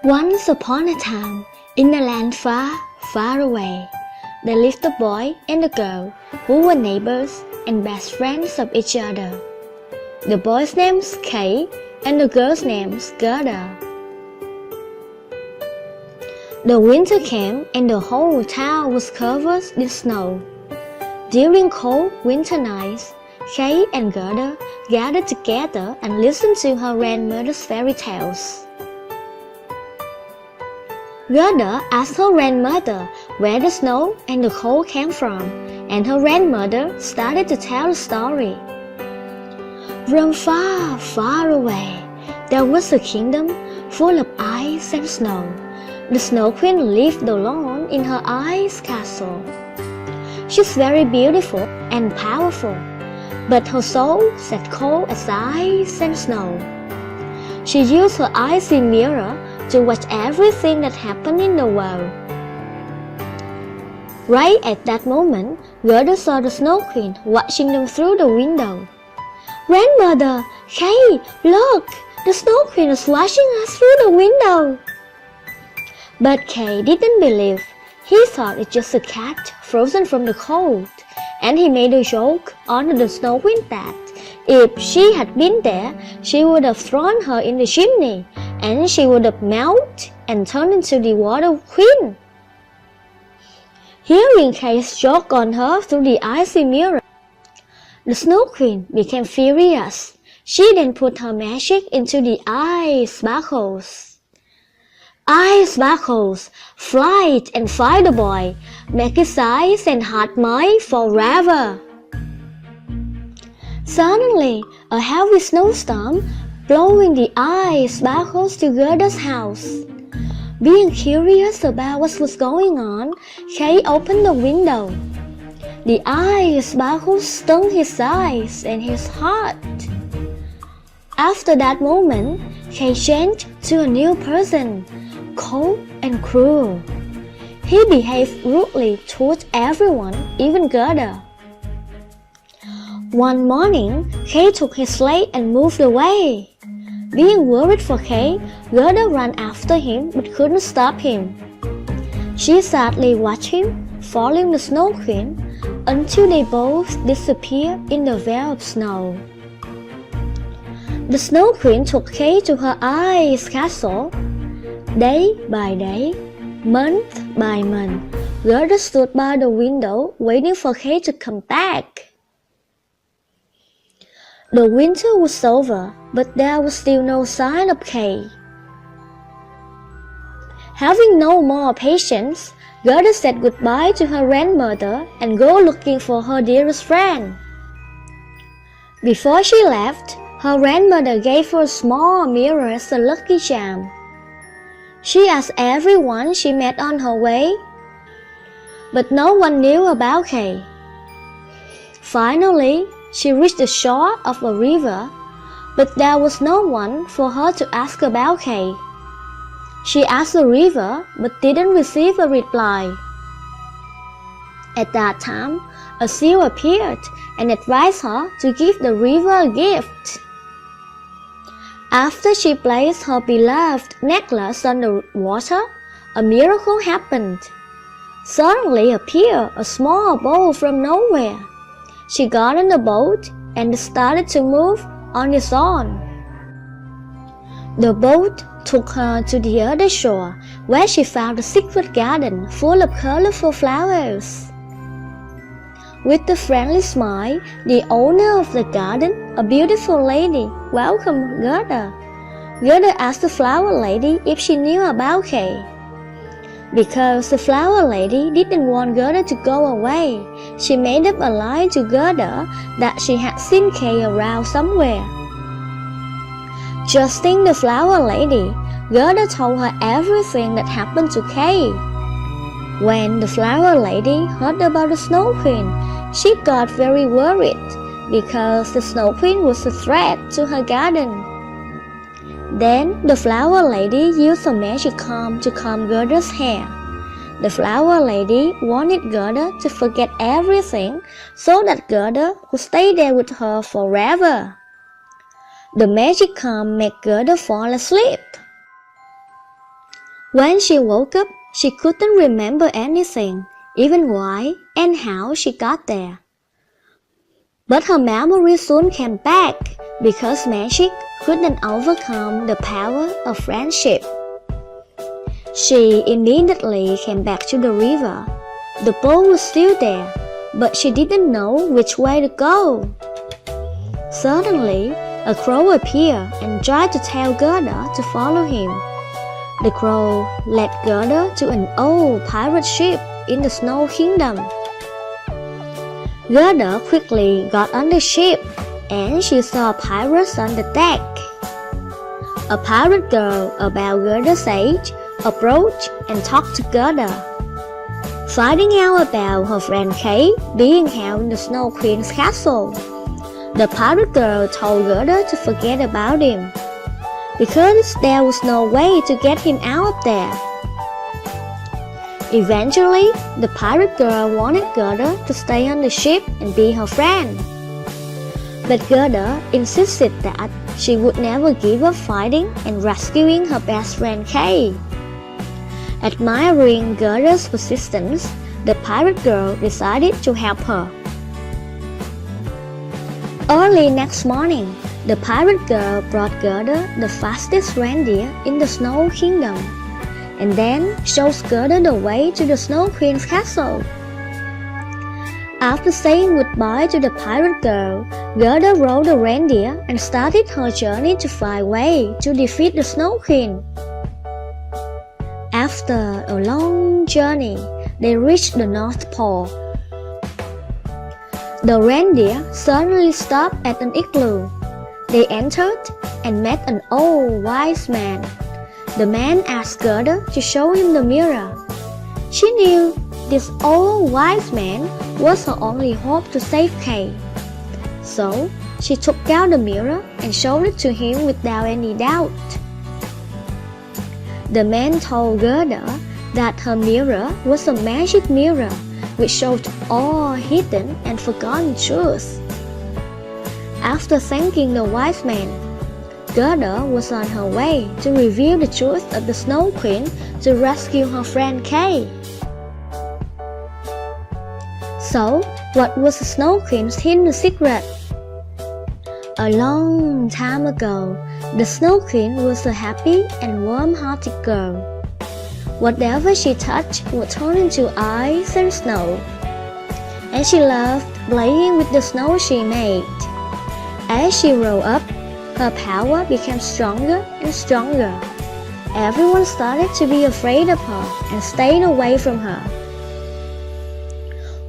Once upon a time, in a land far, far away, there lived a boy and a girl who were neighbors and best friends of each other. The boy's name's Kay and the girl's name's Gerda. The winter came and the whole town was covered in snow. During cold winter nights, Kay and Gerda gathered together and listened to her grandmother's fairy tales. Gerda asked her grandmother where the snow and the cold came from, and her grandmother started to tell the story. From far, far away, there was a kingdom full of ice and snow. The Snow Queen lived alone in her ice castle. She's very beautiful and powerful, but her soul sat cold as ice and snow. She used her icy mirror to watch everything that happened in the world. Right at that moment, Gerda saw the Snow Queen watching them through the window. "Grandmother, Kay, look! The Snow Queen is watching us through the window!" But Kay didn't believe. He thought it's just a cat frozen from the cold, and he made a joke on the Snow Queen that if she had been there, she would have thrown her in the chimney, and she would have melted and turned into the Water Queen. Hearing Kay's joke on her through the icy mirror, the Snow Queen became furious. She then put her magic into the ice sparkles. "Ice sparkles, flight and find the boy, make his eyes and heart mine forever." Suddenly, a heavy snowstorm blowing the ice sparkles to Gerda's house. Being curious about what was going on, Kay opened the window. The ice sparkles stung his eyes and his heart. After that moment, Kay changed to a new person, cold and cruel. He behaved rudely towards everyone, even Gerda. One morning, Kay took his sled and moved away. Being worried for Kay, Gerda ran after him but couldn't stop him. She sadly watched him following the Snow Queen until they both disappeared in the veil of snow. The Snow Queen took Kay to her ice castle. Day by day, month by month, Gerda stood by the window waiting for Kay to come back. The winter was over, but there was still no sign of Kay. Having no more patience, Gerda said goodbye to her grandmother and go looking for her dearest friend. Before she left, her grandmother gave her a small mirror as a lucky charm. She asked everyone she met on her way, but no one knew about Kay. Finally, she reached the shore of a river, but there was no one for her to ask about Kay. She asked the river, but didn't receive a reply. At that time, a seal appeared and advised her to give the river a gift. After she placed her beloved necklace on the water, a miracle happened. Suddenly appeared a small boat from nowhere. She got on the boat and started to move on its own. The boat took her to the other shore, where she found a secret garden full of colorful flowers. With a friendly smile, the owner of the garden, a beautiful lady, welcomed Gerda. Gerda asked the flower lady if she knew about Kay. Because the flower lady didn't want Gerda to go away, she made up a lie to Gerda that she had seen Kay around somewhere. Trusting the flower lady, Gerda told her everything that happened to Kay. When the flower lady heard about the Snow Queen, she got very worried because the Snow Queen was a threat to her garden. Then the flower lady used a magic comb to comb Gerda's hair. The flower lady wanted Gerda to forget everything so that Gerda would stay there with her forever. The magic comb made Gerda fall asleep. When she woke up, she couldn't remember anything, even why and how she got there. But her memory soon came back because magic couldn't overcome the power of friendship. She immediately came back to the river. The boat was still there, but she didn't know which way to go. Suddenly, a crow appeared and tried to tell Gerda to follow him. The crow led Gerda to an old pirate ship in the Snow Kingdom. Gerda quickly got on the ship and she saw pirates on the deck. A pirate girl about Gerda's age approached and talked to Gerda, finding out about her friend Kay being held in the Snow Queen's castle. The pirate girl told Gerda to forget about him, because there was no way to get him out of there. Eventually, the pirate girl wanted Gerda to stay on the ship and be her friend. But Gerda insisted that she would never give up fighting and rescuing her best friend Kay. Admiring Gerda's persistence, the pirate girl decided to help her. Early next morning, the pirate girl brought Gerda the fastest reindeer in the Snow Kingdom, and then showed Gerda the way to the Snow Queen's castle. After saying goodbye to the pirate girl, Gerda rode the reindeer and started her journey to find a way to defeat the Snow Queen. After a long journey, they reached the North Pole. The reindeer suddenly stopped at an igloo. They entered and met an old wise man. The man asked Gerda to show him the mirror. She knew this old wise man was her only hope to save Kay. So she took out the mirror and showed it to him without any doubt. The man told Gerda that her mirror was a magic mirror which showed all hidden and forgotten truths. After thanking the wise man, Gerda was on her way to reveal the truth of the Snow Queen to rescue her friend Kay. So, what was the Snow Queen's hidden secret? A long time ago, the Snow Queen was a happy and warm-hearted girl. Whatever she touched would turn into ice and snow, and she loved playing with the snow she made. As she grew up, her power became stronger and stronger. Everyone started to be afraid of her and stayed away from her.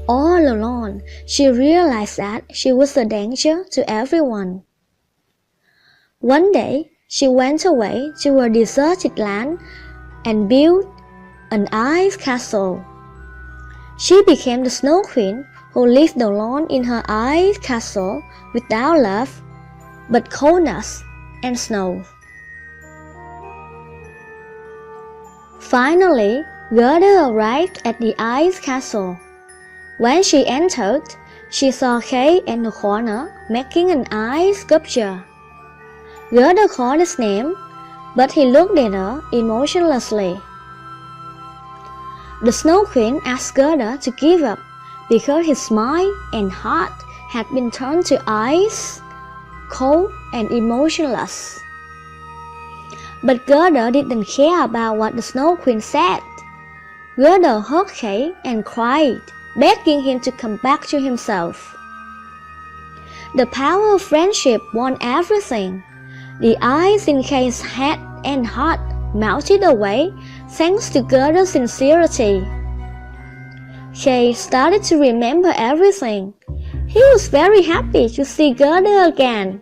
All alone, she realized that she was a danger to everyone. One day, she went away to a deserted land and built an ice castle. She became the Snow Queen who lived alone in her ice castle without love, but coldness and snow. Finally, Gerda arrived at the ice castle. When she entered, she saw Kay in the corner making an ice sculpture. Gerda called his name, but he looked at her emotionlessly. The Snow Queen asked Gerda to give up because his mind and heart had been turned to ice, cold and emotionless. But Gerda didn't care about what the Snow Queen said. Gerda hugged Kay and cried, begging him to come back to himself. The power of friendship won everything. The ice in Kay's head and heart melted away thanks to Gerda's sincerity. Kay started to remember everything. He was very happy to see Gerda again.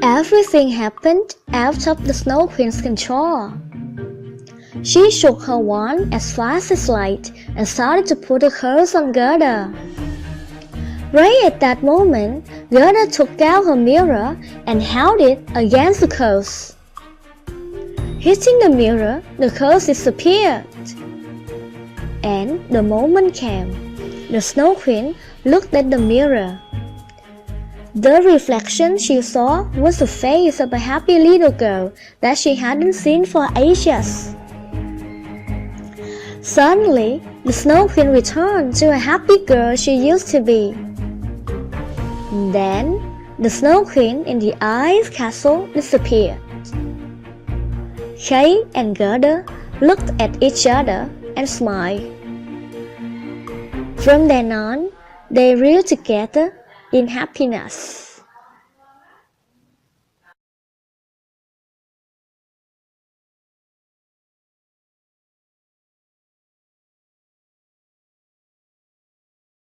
Everything happened out of the Snow Queen's control. She shook her wand as fast as light and started to put a curse on Gerda. Right at that moment, Gerda took out her mirror and held it against the curse. Hitting the mirror, the curse disappeared. And the moment came. The Snow Queen looked at the mirror. The reflection she saw was the face of a happy little girl that she hadn't seen for ages. Suddenly, the Snow Queen returned to a happy girl she used to be. Then, the Snow Queen in the ice castle disappeared. Kay and Gerda looked at each other and smiled. From then on, they lived together in happiness.